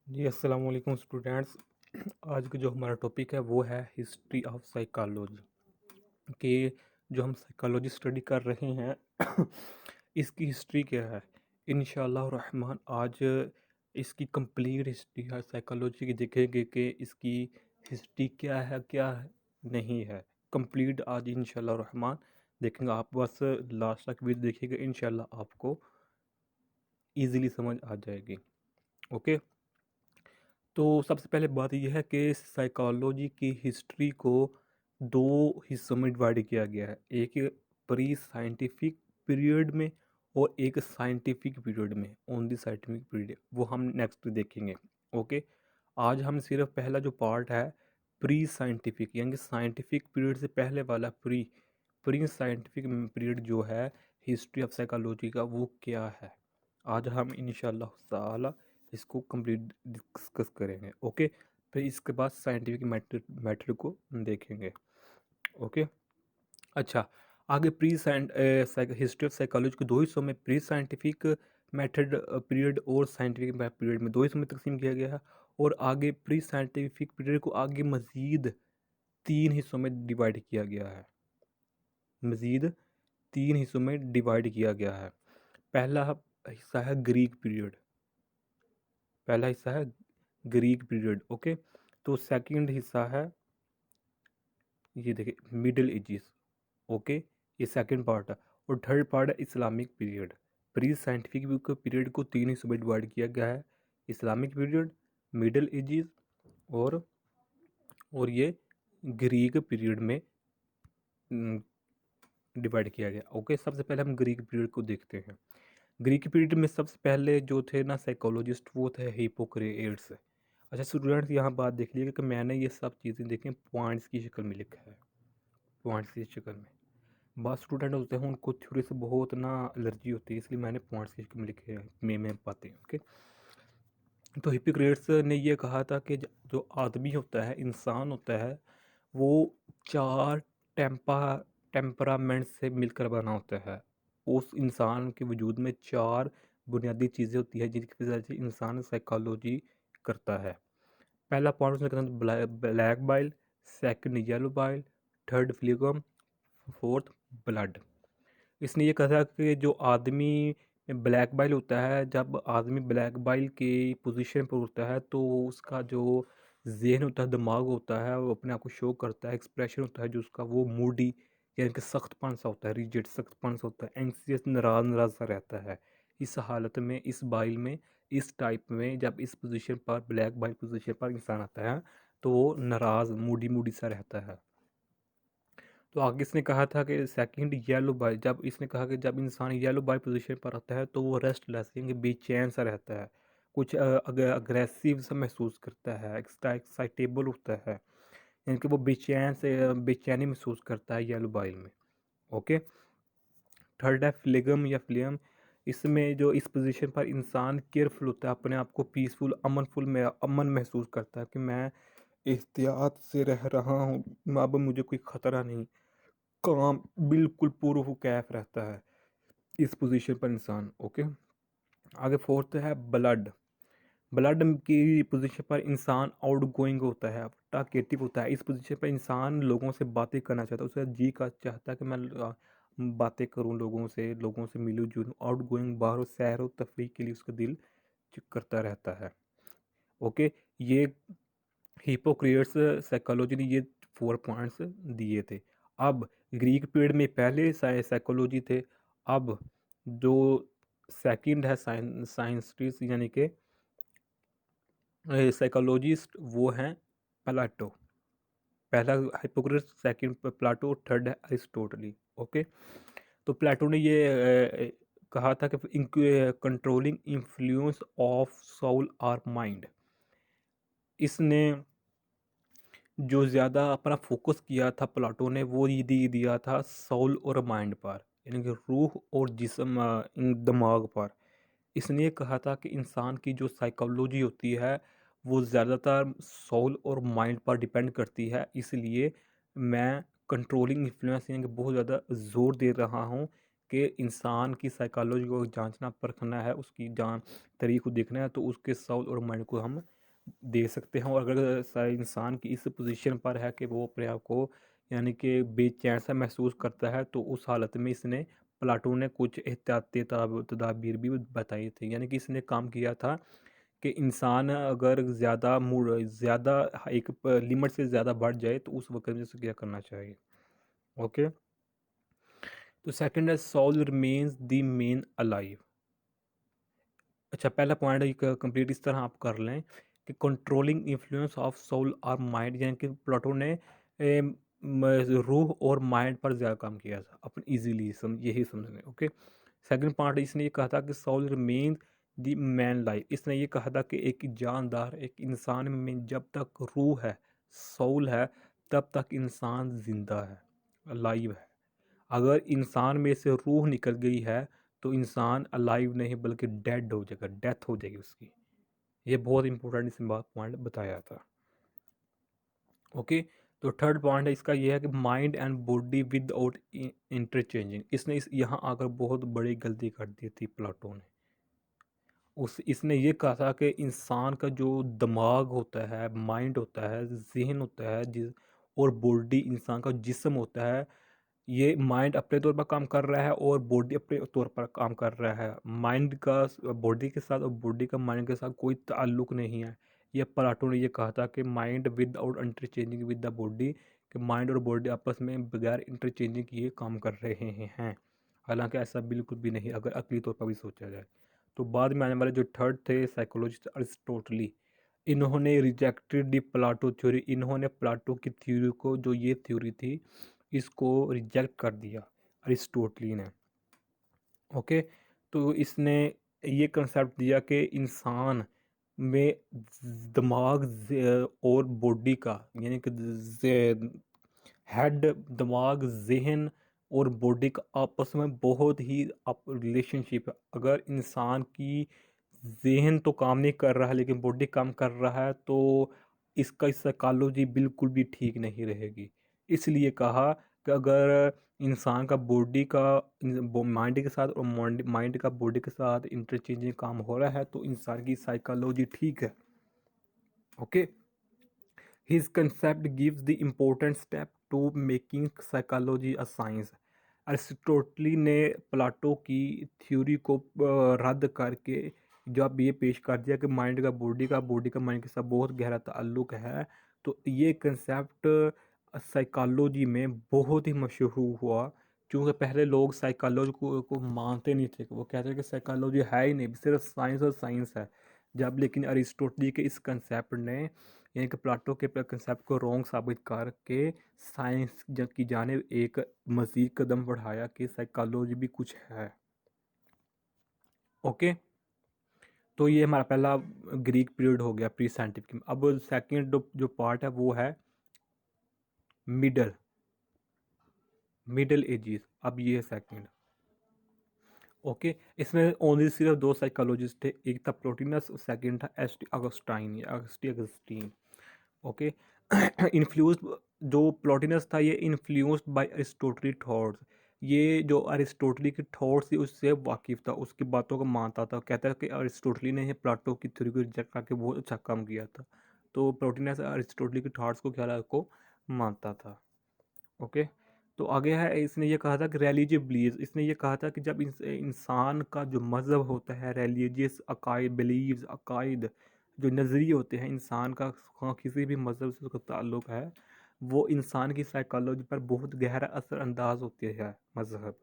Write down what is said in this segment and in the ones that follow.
जी अस्सलाम वालेकुम स्टूडेंट्स। आज का जो हमारा टॉपिक है वो है हिस्ट्री ऑफ साइकोलॉजी कि जो हम साइकोलॉजी स्टडी कर रहे हैं इसकी हिस्ट्री क्या है। इंशाअल्लाह रहमान आज इसकी कंप्लीट हिस्ट्री है साइकोलॉजी की, देखेंगे कि इसकी हिस्ट्री क्या नहीं है। कंप्लीट आज इंशाअल्लाह रहमान देखेंगे। आप बस लास्ट तक वीडियो देखिएगा, इंशाअल्लाह आपको इजीली समझ आ जाएगी। ओके, तो सबसे पहले बात यह है कि साइकोलॉजी की हिस्ट्री को दो हिस्सों में डिवाइड किया गया है, एक प्री साइंटिफिक पीरियड में और एक साइंटिफिक पीरियड में। ऑन द साइंटिफिक पीरियड वो हम नेक्स्ट देखेंगे। ओके, आज हम सिर्फ पहला जो पार्ट है प्री साइंटिफिक यानी कि साइंटिफिक पीरियड से पहले वाला प्री प्री साइंटिफिक पीरियड जो है हिस्ट्री ऑफ साइकोलॉजी का, वो क्या है आज हम इंशाल्लाह ताला इसको कंप्लीट डिस्कस करेंगे। ओके, फिर इसके बाद साइंटिफिक मेथड को देखेंगे। ओके, अच्छा, आगे प्री हिस्ट्री ऑफ साइकोलॉजी को दो हिस्सों में प्री साइंटिफिक मेथड पीरियड और साइंटिफिक पीरियड में दो हिस्सों में तकसीम किया गया है। और आगे प्री साइंटिफिक पीरियड को आगे मज़ीद तीन हिस्सों में डिवाइड किया गया है। मज़ीद तीन हिस्सों में डिवाइड किया गया है। पहला हिस्सा है ग्रीक पीरियड, पहला हिस्सा है ग्रीक पीरियड। ओके, तो सेकंड हिस्सा है, ये देखिए, मिडिल एजिस। ओके, ये सेकंड पार्ट है। और थर्ड पार्ट है Islamic period. Pre scientific period को तीन हिस्सों में डिवाइड किया गया है, इस्लामिक पीरियड, मिडिल एजिस और ये ग्रीक पीरियड में डिवाइड किया गया। ओके, सबसे पहले हम ग्रीक पीरियड को देखते हैं। ग्रीक पीरियड में सबसे पहले जो थे ना साइकोलॉजिस्ट, वो थे हिपोक्रेट्स। अच्छा स्टूडेंट्स, यहाँ बात देख लीजिएगा कि मैंने ये सब चीज़ें देखी पॉइंट्स की शक्ल में लिखा है, पॉइंट्स की शक्ल में। बहुत स्टूडेंट होते हैं उनको थ्योरी से बहुत ना एलर्जी होती है, इसलिए मैंने पॉइंट्स की शक्ल में लिखे हैं, में पाते हैं। ओके, तो हिपोक्रेट्स ने ये कहा था कि जो आदमी होता है, इंसान होता है, वो चार टेम्पा टेम्परामेंट से मिलकर बना होता है। उस इंसान के वजूद में चार बुनियादी चीज़ें होती हैं जिनकी वजह से इंसान साइकोलॉजी करता है। पहला पॉइंट उसने कहा black bile, second yellow bile, third phlegm, fourth blood. इसने ये कहा कि जो आदमी में ब्लैक बाइल होता है, जब आदमी ब्लैक बाइल की पोजीशन पर होता है तो उसका जो जहन होता है, दिमाग होता है, वो अपने आप को शो करता है। एक्सप्रेशन होता है जो उसका, वो मूडी यानी कि सख्तपन सा होता है, रिजिड सख्तपन सा होता है, एंक्सियस नाराज नाराज सा रहता है। इस हालत में, इस बाइल में, इस टाइप में, जब इस पोजीशन पर ब्लैक बाइल पोजीशन पर इंसान आता है तो वो नाराज मूडी मूडी सा रहता है। तो आगे इसने कहा था कि सेकंड येलो बाय, जब इसने कहा कि जब इंसान येलो बाय पोजीशन पर आता है तो वो रेस्टलेस यानी बेचैन सा रहता है, कुछ अग्रेसिव सा महसूस करता है, एक्साइटेबल होता है, यानी कि वो बेचैनी महसूस करता है येलो बाइल में। ओके, थर्ड है फ्लेगम या फ्लेम। इसमें जो इस पोजीशन पर इंसान केयरफुल होता है, अपने आप को पीसफुल अमन महसूस करता है कि मैं एहतियात से रह रहा हूँ, अब मुझे कोई ख़तरा नहीं, काम बिल्कुल पूरा कैफ रहता है इस पोजीशन पर इंसान। ओके, आगे फोर्थ है ब्लड। ब्लड की पोजीशन पर इंसान आउट गोइंग होता है, टाकेटिव होता है। इस पोजीशन पर इंसान लोगों से बातें करना चाहता है, उसे जी का चाहता है कि मैं बातें करूं लोगों से मिलूं जुलूं। आउट गोइंग, बाहर सैर और तफरीह के लिए उसका दिल करता रहता है। ओके, ये हिपोक्रेट्स साइकोलॉजी ने ये 4 पॉइंट्स दिए थे। अब ग्रीक पीरियड में पहले साइकोलॉजी थे, अब जो सेकंड है साइंटिस्ट यानी कि साइकोलॉजिस्ट, वो हैं प्लाटो। पहला हिपोक्रेट्स, सेकंड प्लाटो, थर्ड है अरिस्टोटली। ओके, तो प्लाटो ने ये कहा था कि कंट्रोलिंग इन्फ्लुएंस ऑफ सोल और माइंड। इसने जो ज़्यादा अपना फोकस किया था प्लाटो ने, वो ये दिया था सोल और माइंड पर, यानी कि रूह और जिस्म, इन दिमाग पर। इसने ये कहा था कि इंसान की जो साइकोलॉजी होती है वो ज़्यादातर सोल और माइंड पर डिपेंड करती है, इसलिए मैं कंट्रोलिंग इन्फ्लुएंस यानी कि बहुत ज़्यादा ज़ोर दे रहा हूँ कि इंसान की साइकोलॉजी को जांचना परखना है, उसकी जान तरीक़ को देखना है, तो उसके सोल और माइंड को हम दे सकते हैं। और अगर इंसान की इस पोजीशन पर है कि वो अपने आप को यानी कि बेचैन सा महसूस करता है, तो उस हालत में इसने प्लाटो ने कुछ एहतियाती तदाबीर भी बताई थी, यानी कि इसने काम किया था कि इंसान अगर ज़्यादा एक लिमिट से ज़्यादा बढ़ जाए तो उस वक्त में उसे क्या करना चाहिए। ओके, तो सेकंड है soul remains the man alive. अच्छा, पहला पॉइंट एक कंप्लीट इस तरह आप कर लें कि कंट्रोलिंग इन्फ्लुएंस ऑफ सोल और माइंड, यानी कि प्लेटो ने रूह और माइंड पर ज़्यादा काम किया था अपन इजीली यही समझ लें। ओके, सेकंड पार्ट इसने ये कहा था कि soul remain the man life. इसने ये कहा था कि एक जानदार एक इंसान में जब तक रूह है, सोल है, तब तक इंसान जिंदा है, लाइव है। अगर इंसान में से रूह निकल गई है तो इंसान अलाइव नहीं बल्कि डेड हो जाएगा, डेथ हो जाएगी उसकी। ये बहुत इंपॉर्टेंट इसमें बात पॉइंट बताया था। ओके, तो थर्ड पॉइंट है इसका ये है कि mind and body without interchanging. इसने यहाँ आकर बहुत बड़ी गलती कर दी थी प्लाटो ने। इसने ये कहा था कि इंसान का जो दिमाग होता है, माइंड होता है, जहन होता है, और बॉडी इंसान का जिस्म होता है, ये माइंड अपने तौर पर काम कर रहा है और बॉडी अपने तौर पर काम कर रहा है। माइंड का बॉडी के साथ और बॉडी का माइंड के साथ कोई ताल्लुक नहीं है। ये प्लाटो ने ये कहा था कि mind without interchanging with the body, कि माइंड और बॉडी आपस में बगैर इंटरचेंजिंग किए काम कर रहे हैं। हालांकि ऐसा बिल्कुल भी नहीं अगर अकली तौर पर भी सोचा जाए। तो बाद में आने वाले जो थर्ड थे साइकोलॉजिस्ट अरिस्टोटली, इन्होंने रिजेक्टेड दी प्लाटो थ्योरी। इन्होंने प्लाटो की थ्योरी को, जो ये थ्योरी थी, इसको रिजेक्ट कर दिया अरिस्टोटली ने। ओके, तो इसने ये कंसेप्ट दिया कि इंसान में दिमाग और बॉडी का, यानी कि हेड, दिमाग, जहन और बॉडी का आपस में बहुत ही रिलेशनशिप है। अगर इंसान की जहन तो काम नहीं कर रहा है लेकिन बॉडी काम कर रहा है, तो इसका साइकोलॉजी बिल्कुल भी ठीक नहीं रहेगी। इसलिए कहा कि अगर इंसान का बॉडी का माइंड के साथ और माइंड का बॉडी के साथ इंटरचेंजिंग काम हो रहा है तो इंसान की साइकोलॉजी ठीक है। Okay, His concept gives the important step to making psychology a science. अरिस्टोटली ने प्लाटो की थ्योरी को रद्द करके जब ये पेश कर दिया कि माइंड का बॉडी का माइंड के साथ बहुत गहरा ताल्लुक है, तो ये कंसेप्ट साइकोलॉजी में बहुत ही मशहूर हुआ। क्योंकि पहले लोग साइकोलॉजी को मानते नहीं थे, वो कहते थे कि साइकोलॉजी है ही नहीं, सिर्फ साइंस और साइंस है। जब लेकिन अरिस्टोटली के इस कंसेप्ट ने, यानी कि प्लाटो के कंसेप्ट को रॉन्ग साबित करके साइंस की जानिब एक मज़ीद कदम बढ़ाया कि साइकोलॉजी भी कुछ है। ओके, तो ये हमारा पहला ग्रीक पीरियड हो गया प्री साइंटिफिक। अब सेकंड जो पार्ट है वो है मिडल मिडल एजेस। अब ये है सेकंड। ओके, इसमें ओनली सिर्फ दो साइकोलॉजिस्ट थे, एक था प्लोटिनस, सेकंड था अगस्टीन। ओके, इन्फ्लुएंस्ड, जो प्लॉटिनस था ये इन्फ्लुएंस्ड बाय अरिस्टोटली थॉट्स। ये जो अरिस्टोटली के थॉट्स थी उससे वाकिफ था, उसकी बातों को मानता था। कहता है कि अरिस्टोटली ने प्लाटो की थ्योरी को रिजेक्ट करके बहुत अच्छा काम किया था। तो प्लॉटिनस अरिस्टोटली के थॉट्स को क्या को मानता था। ओके, तो आगे है, इसने ये कहा था कि रिलीजियस बिलीव्स। इसने ये कहा था कि जब इंसान का जो मज़हब होता है, रिलीजियस अकायद, बिलीव्स, अकायद, जो नज़रिए होते हैं इंसान का, हाँ, किसी भी मज़हब से उसका ताल्लुक़ है, वो इंसान की साइकोलॉजी पर बहुत गहरा असर अंदाज होते हैं मज़हब।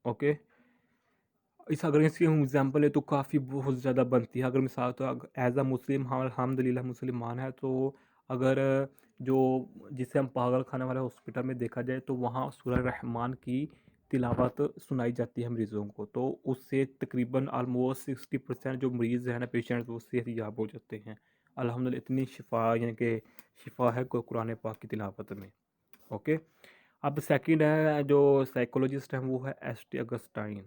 ओके, अगर इसकी हम एग्जाम्पल है तो काफ़ी बहुत ज़्यादा बनती है। अगर मिसाल तो एज अ मुस्लिम, हम अल्हम्दुलिल्लाह मुसलमान है, तो अगर जो जिसे हम पागल खाने वाले हॉस्पिटल में देखा जाए तो वहाँ सूरह रहमान की तिलावत सुनाई जाती है मरीज़ों को, तो उससे तकरीबन आलमोस्ट 60% जो मरीज़ हैं ना, पेशेंट्स, वो सेहतयाब हो जाते हैं अल्हम्दुलिल्लाह। इतनी शिफा, यानी कि शिफा है कुरान पाक की तिलावत में। ओके, अब सेकंड है जो साइकोलॉजिस्ट हैं वो है ST. Augustine.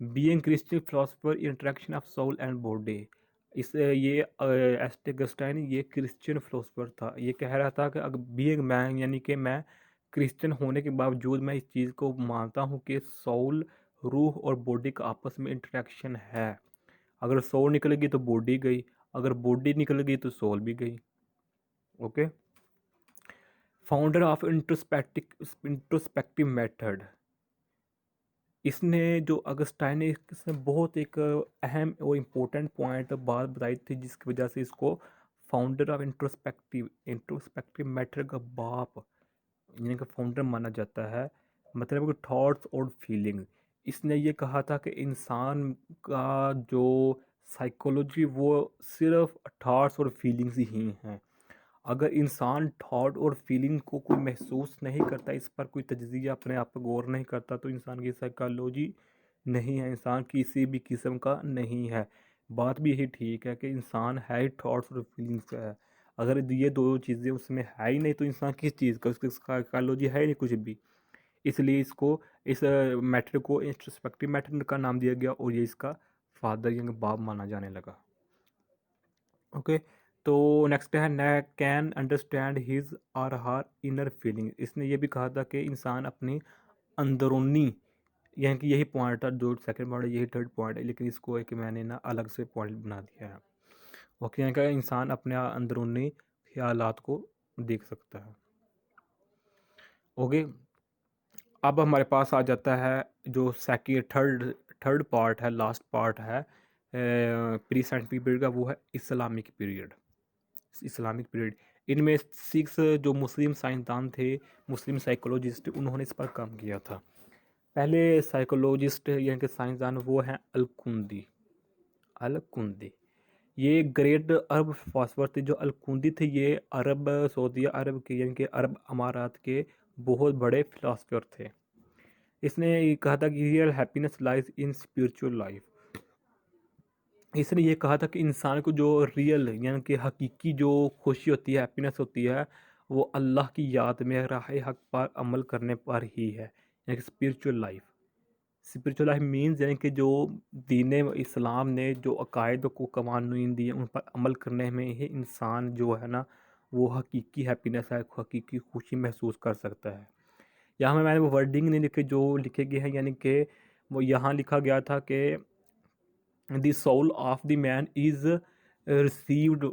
Being Christian philosopher, interaction of soul and body. इस ये एस.टी. अगस्टाइन ये क्रिश्चियन फिलोसफर था। ये कह रहा था कि अगर बीइंग मैन, यानी कि मैं क्रिश्चियन होने के बावजूद मैं इस चीज़ को मानता हूँ कि सोल, रूह और बॉडी का आपस में इंटरेक्शन है। अगर सोल निकल गई तो बॉडी गई, अगर बॉडी निकल गई तो सोल भी गई। Okay. Founder of introspective method, इसने जो अगस्टाइन ने इसने बहुत एक अहम और इम्पोर्टेंट पॉइंट बात बताई थी, जिसकी वजह से इसको फाउंडर ऑफ इंट्रोस्पेक्टिव मेथड का बाप यानी कि फाउंडर माना जाता है। मतलब कि थॉट्स और फीलिंग, इसने ये कहा था कि इंसान का जो साइकोलॉजी वो सिर्फ थॉट्स और फीलिंग्स ही हैं। अगर इंसान थॉट और फीलिंग को कोई महसूस नहीं करता, इस पर कोई तज्जिया अपने आप पर गौर नहीं करता, तो इंसान की साइकोलॉजी नहीं है, इंसान किसी भी किस्म का नहीं है। बात भी यही ठीक है कि इंसान है ही थॉट्स और फीलिंग्स का है। अगर ये दो चीज़ें उसमें है ही नहीं तो इंसान किस चीज़ का, उसकी साइकोलॉजी है ही नहीं कुछ भी। इसलिए इसको इस मैटर को इंट्रोस्पेक्टिव मैटर का नाम दिया गया और ये इसका फादर यानी बाप माना जाने लगा। ओके। तो नेक्स्ट है न कैन अंडरस्टैंड हिज और हर इनर फीलिंग, इसने ये भी कहा था कि इंसान अपनी अंदरूनी, यानी कि यही पॉइंट था, जो सेकंड पॉइंट है यही थर्ड पॉइंट है, लेकिन इसको एक मैंने ना अलग से पॉइंट बना दिया है। ओके, यानी कि इंसान अपने अंदरूनी ख्यालात को देख सकता है। ओके। अब हमारे पास आ जाता है जो सेकंड थर्ड पार्ट है, लास्ट पार्ट है प्री साइंटिफिक पीरियड का, वो है इस्लामिक पीरियड। इस्लामिक पीरियड, इनमें 6 जो मुस्लिम साइंसदान थे, मुस्लिम साइकोलॉजिस्ट, उन्होंने इस पर काम किया था। पहले साइकोलॉजिस्ट यानी कि साइंसदान वो हैं अलकुंदी। ये ग्रेट अरब फिलोसफर थे। जो अलकुंदी थे ये अरब सऊदी अरब के यानी कि अरब अमारात के बहुत बड़े फिलोसफर थे। इसने ये कहा था कि real happiness lies in spiritual life. इसने ये कहा था कि इंसान को जो रियल यानी कि हकीकी जो खुशी होती है, हैप्पीनेस होती है, वो अल्लाह की याद में राह हक पर अमल करने पर ही है, यानी कि spiritual life. Spiritual life means यानी कि जो दीन इस्लाम ने जो अकायद को कवानीन दिए उन पर अमल करने में ही इंसान जो है ना वो हकीकी हैप्पीनेस है, हकीकी खुशी महसूस कर सकता है। यहाँ में मैंने वो वर्डिंग नहीं लिखे जो लिखे गए हैं, यानी कि वो यहाँ लिखा गया था कि the soul of the man is received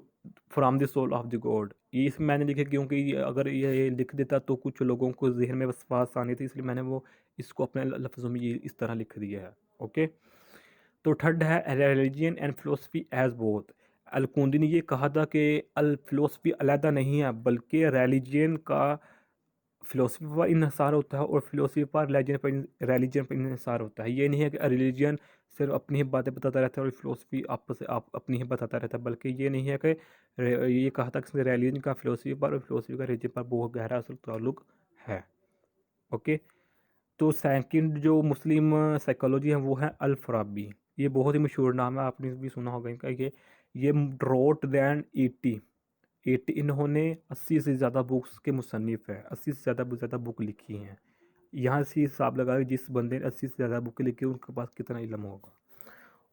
from the soul of the God. ये इसमें मैंने लिखे क्योंकि अगर ये लिख देता तो कुछ लोगों को जहन में वसवास आनी थी, इसलिए मैंने वो इसको अपने लफ्ज़ों में ये इस तरह लिख दिया है। ओके। तो थर्ड है religion and philosophy as both. अलकुंदी ने ये कहा था कि अल फिलोसफी अलहदा नहीं है, बल्कि रिलीजन का फिलोसफी पर इन्हिसार होता है और फिलोसफी पर रिलीजन पर इन्हिसार होता है। ये नहीं है कि रिलीजन सिर्फ अपनी ही बातें बताता रहता है और फिलोसफी आपस से आप अपनी ही बताता रहता है, बल्कि ये नहीं है कि ये कहा था कि रिलीजन का फिलोसफी पर और फिलोसफी का रिलीजन पर बहुत गहरा असल ताल्लुक है। ओके। तो सेकंड जो मुस्लिम साइकोलॉजी है वो है अल फराबी। ये बहुत ही मशहूर नाम है, आपने भी सुना होगा इनका। ये रोट दैन 80 इन्होंने 80 से ज़्यादा बुक्स के मुसन्निफ़ है, 80 से ज़्यादा बुक लिखी हैं। यहाँ से हिसाब लगा कि जिस बंदे ने 80 से ज़्यादा बुक लिखी उनके पास कितना इल्म होगा।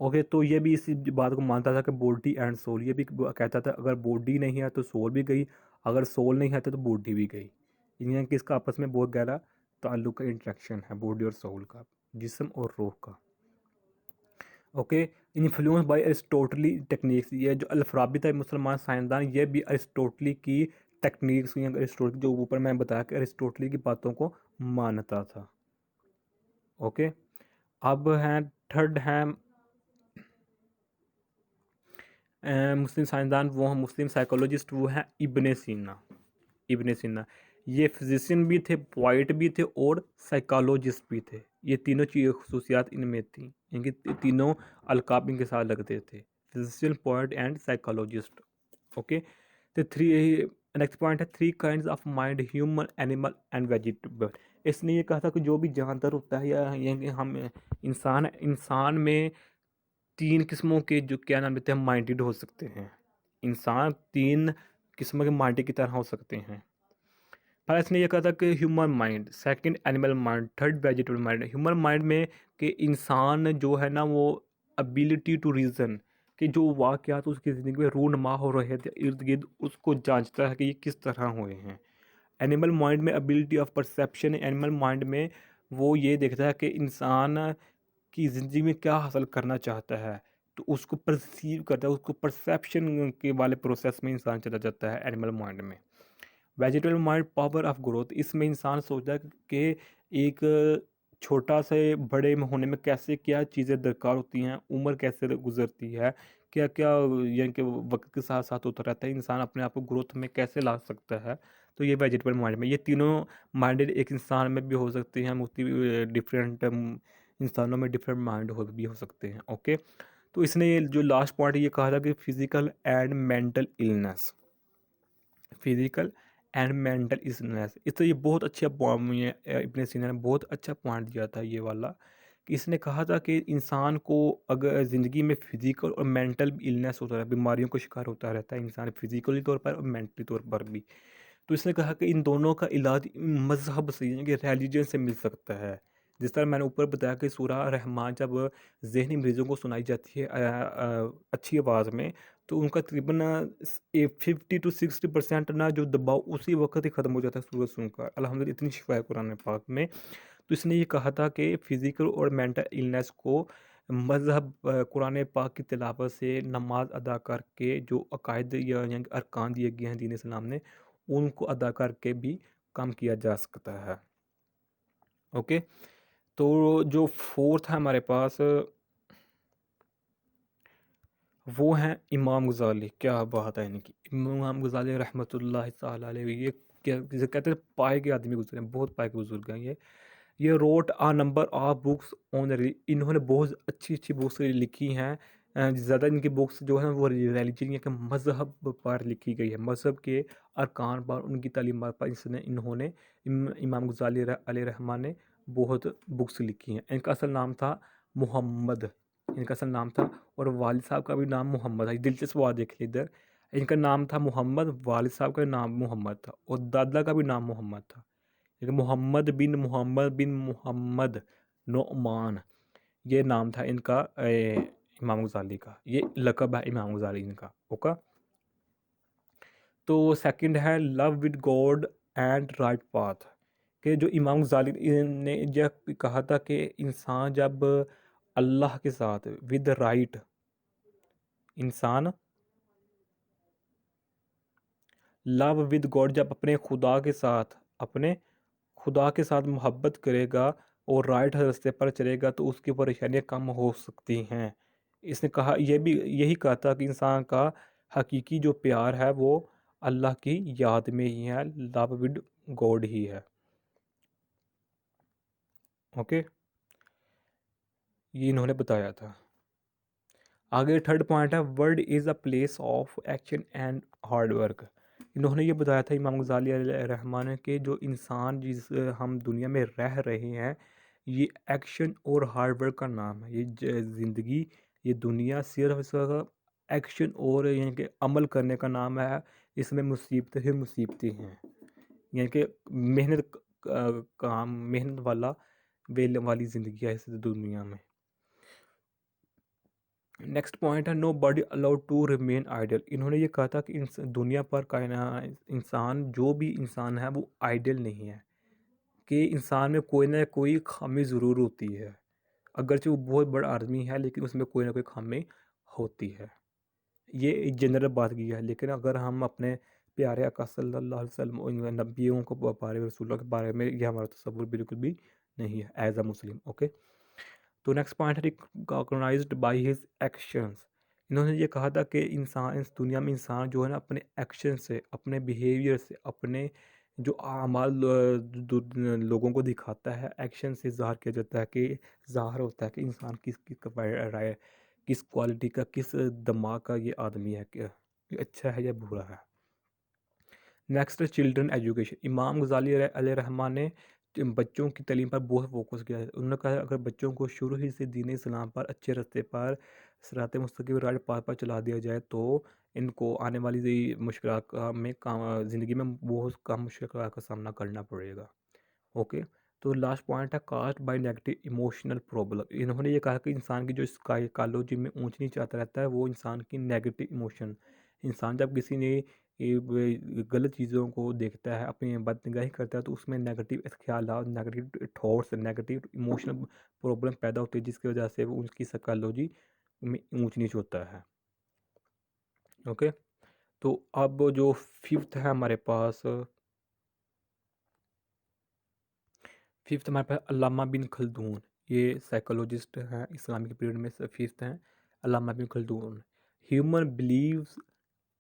ओके। तो ये भी इसी बात को मानता था कि बॉडी एंड सोल, ये भी कहता था अगर बॉडी नहीं है तो सोल भी गई, अगर सोल नहीं है तो बॉडी भी गई। यानी कि इसका आपस में बहुत गहरा ताल्लुक का इंट्रैक्शन है बॉडी और सोल का, जिस्म और रूह का। ओके। इन्फ्लुएंस बाय अरिस्टोटली टेक्निक्स, ये जो अल-फराबी था मुसलमान साइंसदान, ये भी अरिस्टोटली की टेक्निक्स या अरिस्टोटली जो ऊपर मैंने बताया कि अरिस्टोटली की बातों को मानता था। ओके। अब हैं थर्ड हैं मुस्लिम साइंसदान, वो हैं मुस्लिम साइकोलॉजिस्ट, वो हैं इब्ने सीना। ये फिजिशियन भी थे, पोइट भी थे और साइकोलॉजिस्ट भी थे। ये तीनों चीज़ें खसूसियात इनमें थी, इनकी तीनों अलकाब इनके साथ लगते थे, physician, poet and psychologist. Okay. तो नेक्स्ट पॉइंट है 3 kinds of mind, human, animal and vegetable. इसने ये कहा था कि जो भी जानवर होता है या हम इंसान में 3 किस्मों के जो क्या नाम लेते हैं माइंडेड हो सकते हैं। इंसान 3 किस्म के माइंड की तरह हो सकते हैं। पहले इसने ये कहा था कि human mind, second animal mind, third vegetable mind. Human mind में कि इंसान जो है ना वो एबिलिटी टू रीज़न, कि जो वाक़यात उसकी ज़िंदगी में रूनमा हो रहे थे इर्द गिर्द, उसको जांचता है कि ये किस तरह हुए हैं। एनिमल माइंड में ability of perception, animal mind में वो ये देखता है कि इंसान की ज़िंदगी में क्या हासिल करना चाहता है, तो उसको परसीव करता है, उसको परसेप्शन के वाले प्रोसेस में इंसान चला जाता है एनिमल माइंड में। Vegetable mind power of growth, इसमें इंसान सोचता है कि एक छोटा से बड़े में होने में कैसे क्या चीज़ें दरकार होती हैं, उम्र कैसे गुजरती है, क्या क्या यानी कि वक्त के साथ साथ होता रहता है, इंसान अपने आप को ग्रोथ में कैसे ला सकता है। तो ये वेजिटेबल माइंड में, ये तीनों माइंडेड एक इंसान में भी हो सकते हैं, मुख्तलिफ डिफरेंट इंसानों में डिफरेंट माइंड भी हो सकते हैं। ओके, तो इसने ये जो लास्ट पॉइंट ये कहा था कि physical and mental illness, physical and mental illness, इससे ये बहुत अच्छा इब्न सीना ने बहुत अच्छा पॉइंट दिया था ये वाला, कि इसने कहा था कि इंसान को अगर ज़िंदगी में फिजिकल और मेंटल इलनेस होता है, बीमारियों का शिकार होता रहता है इंसान, फिजिकली तौर पर और मेंटली तौर पर भी। तो इसने कहा कि इन दोनों का इलाज मज़हब से यानी कि रिलीजन से मिल सकता है। जिस तरह मैंने ऊपर बताया कि सूरह रहमान जब ज़हनी मरीज़ों को सुनाई जाती है अच्छी आवाज़ में, तो उनका तकरीबन 50 to 60% ना जो दबाव उसी वक्त ही ख़त्म हो जाता है सूरत सुनकर। अल्हम्दुलिल्लाह इतनी शिफा है कुरान पाक में। तो इसने ये कहा था कि फ़िज़िकल और मेंटल इलनेस को मज़हब कुरान पाक की तिलावत से, नमाज अदा करके, जो अकायद या यानी कि अरकान दिए गए हैं दीन इस्लाम ने, उनको अदा करके भी कम किया जा सकता है। ओके, तो जो फोर्थ है हमारे पास वो हैं इमाम गज़ाली। क्या बात है इनकी, इमाम गज़ाली रहमतुल्लाह ताला अलैह, ये क्या जिसे कहते हैं पाए के आदमी गुजरे हैं, बहुत पाए के बुजुर्ग हैं ये wrote a number of books on, इन्होंने बहुत अच्छी अच्छी बुक्स लिखी हैं। ज़्यादा इनकी बुक्स जो है वो रिलीजन के मज़हब पर लिखी गई है, मज़हब के अरकान पर, उनकी तालीमात पर इन्होंने इमाम गज़ाली अलैहि रहमान ने बहुत बुक्स लिखी हैं। इनका असल नाम था मुहम्मद, इनका असल नाम था, और वालिद साहब का भी नाम मोहम्मद था। दिलचस्प बात देख ली इधर, इनका नाम था मोहम्मद, वालिद साहब का नाम मोहम्मद था, और दादा का भी नाम मोहम्मद था। लेकिन मोहम्मद बिन मोहम्मद नोमान, ये नाम था इनका इमाम गज़ाली का, ये लक़ब है इमाम गज़ाली इनका। ओके, तो सेकंड है love with God and right path, कि जो इमाम गज़ाली ने जब कहा था कि इंसान जब अल्लाह के साथ विद राइट, इंसान लव विद गॉड जब अपने खुदा के साथ, अपने खुदा के साथ मोहब्बत करेगा और राइट रास्ते पर चलेगा तो उसकी परेशानियां कम हो सकती हैं। इसने कहा, यह भी यही कहा था कि इंसान का हकीकी जो प्यार है वो अल्लाह की याद में ही है, लव विद गॉड ही है। ओके, ये इन्होंने बताया था। आगे थर्ड पॉइंट है world is a place of action and hard work. इन्होंने ये बताया था इमाम गज़ाली रहमान के, जो इंसान जिस हम दुनिया में रह रहे हैं, ये एक्शन और हार्ड वर्क का नाम है। ये ज़िंदगी, ये दुनिया सिर्फ इसका एक्शन और यानी कि अमल करने का नाम है। इसमें मुसीबतें ही मुसीबतें हैं, यानी कि मेहनत काम, मेहनत वाला वेल वाली ज़िंदगी है इस दुनिया में। नेक्स्ट पॉइंट है nobody allowed to remain idle. इन्होंने ये कहा था कि दुनिया पर कायना इंसान, जो भी इंसान है वो आइडल नहीं है, कि इंसान में कोई ना कोई खामी ज़रूर होती है। अगरचे वो बहुत बड़ा आदमी है लेकिन उसमें कोई ना कोई खामी होती है। ये एक जनरल बात की है, लेकिन अगर हम अपने प्यारे आका सल्लल्लाहु अलैहि वसल्लम और नबियों को बारे में, रसूलों के बारे में, ये हमारा तसव्वुर बिल्कुल भी नहीं है एज अ मुस्लिम। ओके, तो नेक्स्ट पॉइंट है रिकॉग्नाइज्ड बाय हिज एक्शंस। इन्होंने ये कहा था कि इंसान, इस दुनिया में इंसान जो है ना अपने एक्शन से, अपने बिहेवियर से, अपने जो आमाल लोगों को दिखाता है, एक्शन से ज़ाहिर किया जाता है, कि ज़ाहिर होता है कि इंसान किस किस का राय, किस क्वालिटी का, किस दिमाग का ये आदमी है, कि अच्छा है या बुरा है। Next children education. इमाम गज़ाली अलैहि रहमान ने बच्चों की तालीम पर बहुत फोकस किया है। उन्होंने कहा अगर बच्चों को शुरू ही से दीन इस्लाम पर, अच्छे रास्ते पर, सिरात मुस्तकीम राइट पाथ पर चला दिया जाए तो इनको आने वाली मुश्किलात में ज़िंदगी में बहुत कम मुश्किलात का सामना करना पड़ेगा। ओके, तो लास्ट पॉइंट है cast by negative emotional problem. इन्होंने ये कहा कि इंसान की जो साइकोलॉजी में ऊंच नीच आता रहता है वो इंसान की नेगेटिव इमोशन। इंसान जब किसी ने गलत चीज़ों को देखता है, अपनी बदनिगाही करता है, तो उसमें नेगेटिव ख्याल, negative thoughts, negative emotional problem पैदा होती है, जिसकी वजह से वो उसकी साइकोलॉजी में ऊंच नीच होता है। ओके, तो अब जो फिफ्थ है हमारे पास, अल्लामा बिन खल्दून। ये साइकोलॉजिस्ट हैं इस्लामिक पीरियड में से फिफ्थ हैं, अल्लामा bin Khaldun. Human beliefs,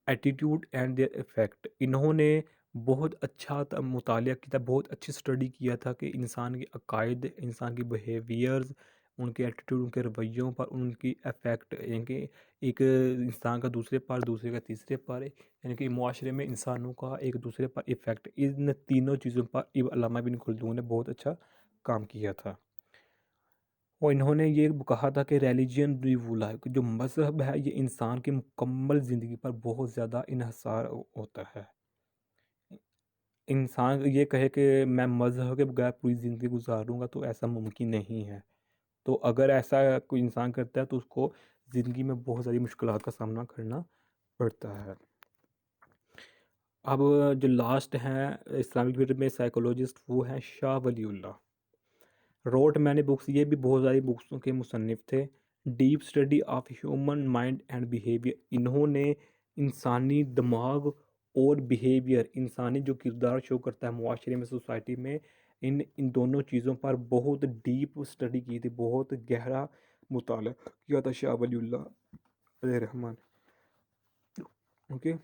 attitude and their effect. इन्होंने बहुत अच्छा मुतालिया किया था, बहुत अच्छी स्टडी किया था कि इंसान के अकायद, इंसान की बिहेवियर्स, उनके एटीट्यूड, उनके रवैयों पर उनकी अफेक्ट, यानी कि एक इंसान का दूसरे पर, दूसरे का तीसरे पर, यानी कि माशरे में इंसानों का एक दूसरे पर इफ़ेक्ट, इन तीनों चीज़ों पर अल्लामा बिन खल्दून ने बहुत अच्छा काम किया था। और इन्होंने ये कहा था कि रिलीजन रिवूल है, कि जो मज़हब है ये इंसान की मुकम्मल ज़िंदगी पर बहुत ज़्यादा इन्हसार होता है। इंसान ये कहे कि मैं मज़हब के बगैर पूरी ज़िंदगी गुजारूंगा तो ऐसा मुमकिन नहीं है। तो अगर ऐसा कोई इंसान करता है तो उसको ज़िंदगी में बहुत सारी मुश्किलात का सामना करना पड़ता है। अब जो लास्ट हैं इस्लामिक पीरियड में साइकोलॉजिस्ट, वो हैं शाह वलीउल्लाह। रोट मैंने बुक्स, ये भी बहुत सारी बुक्सों के मुसन्निफ थे। Deep study of human mind and behaviour. इन्होंने इंसानी दिमाग और बिहेवियर, इंसानी जो किरदार शो करता है मुआशरे में, सोसाइटी में, इन दोनों चीज़ों पर बहुत डीप स्टडी की थी, बहुत गहरा मुताला किया था शाह वलीउल्लाह रहमान। ओके,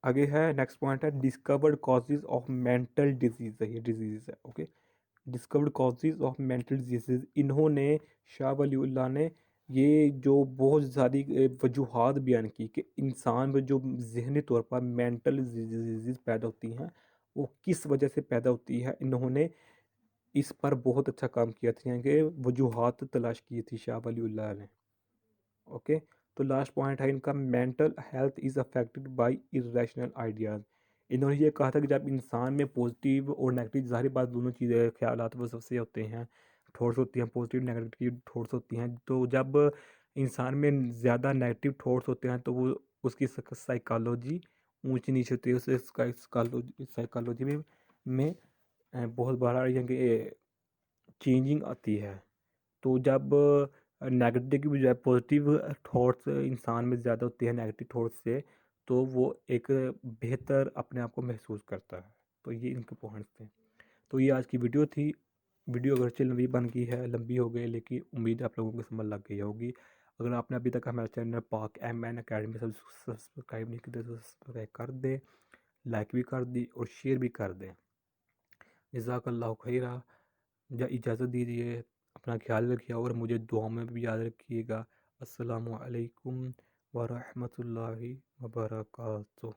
आगे है नेक्स्ट पॉइंट है discovered causes of mental disease है, ये डिजीज है। Okay, discovered causes of mental disease. इन्होंने, शाह वलीउल्लाह ने, ये जो बहुत ज़्यादा वजूहात बयान की कि इंसान में जो जहनी तौर पर मेंटल डिजीज़ पैदा होती हैं वो किस वजह से पैदा होती है, इन्होंने इस पर बहुत अच्छा काम किया था, यानी कि वजूहात तलाश की थी शाह वलीउल्लाह ने। ओके, तो लास्ट पॉइंट है इनका, mental health is affected by irrational ideas. इन्होंने ये कहा था कि जब इंसान में पॉजिटिव और नेगेटिव, ज़ाहिर बात दोनों चीज़ें, ख्यालात वो सबसे होते हैं, थॉट्स होती हैं, पॉजिटिव नेगेटिव थॉट्स होती हैं। तो जब इंसान में ज़्यादा नेगेटिव थॉट्स होते हैं तो वो उसकी साइकोलॉजी ऊंची नीच होती है, उसे साइकोलॉजी में बहुत बड़ा यानी चेंजिंग आती है। तो जब नेगेटिव की बजाय पॉजिटिव थॉट्स इंसान में ज़्यादा होते हैं नेगेटिव थॉट्स से, तो वो एक बेहतर अपने आप को महसूस करता है। तो ये इनके पॉइंट्स थे। तो ये आज की वीडियो थी। वीडियो अगर लंबी बन गई है, लंबी हो गई, लेकिन उम्मीद है आप लोगों को समझ लग गई होगी। अगर आपने अभी तक हमारे चैनल पाक MN अकेडमी सब्सक्राइब नहीं किया तो सब्सक्राइब कर दें, लाइक भी कर दी और शेयर भी कर दें। जज़ाकल्लाहु खैरा। इजाज़त दीजिए, अपना ख्याल रखिए और मुझे दुआ में भी याद रखिएगा। अस्सलामु अलैकुम व रहमतुल्लाहि व बरकातुहू।